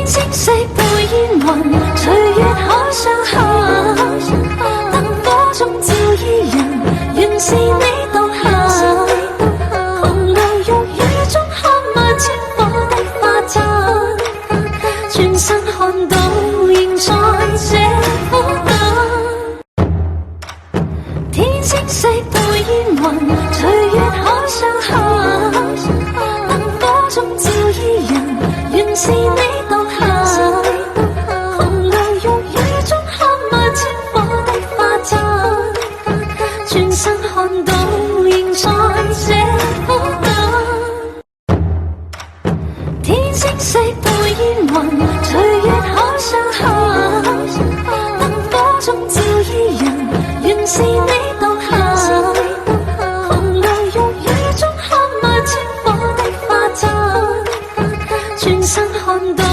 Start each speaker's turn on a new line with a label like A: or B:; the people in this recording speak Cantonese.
A: 星色背煙雲，隨月海上行。燈火中照伊人，原是你獨行。洪流玉宇中看萬千火的花燈，轉身看到仍在這苦等。天星色背煙雲，隨月海上行。燈火中照伊人，原是你獨行。洪流玉宇中看萬千火的花燈，轉身看到仍在這苦等。天星色背煙雲，隨月海上行。燈火中照伊人，原是你獨行。洪流玉宇中看萬千火的花燈，轉身看到。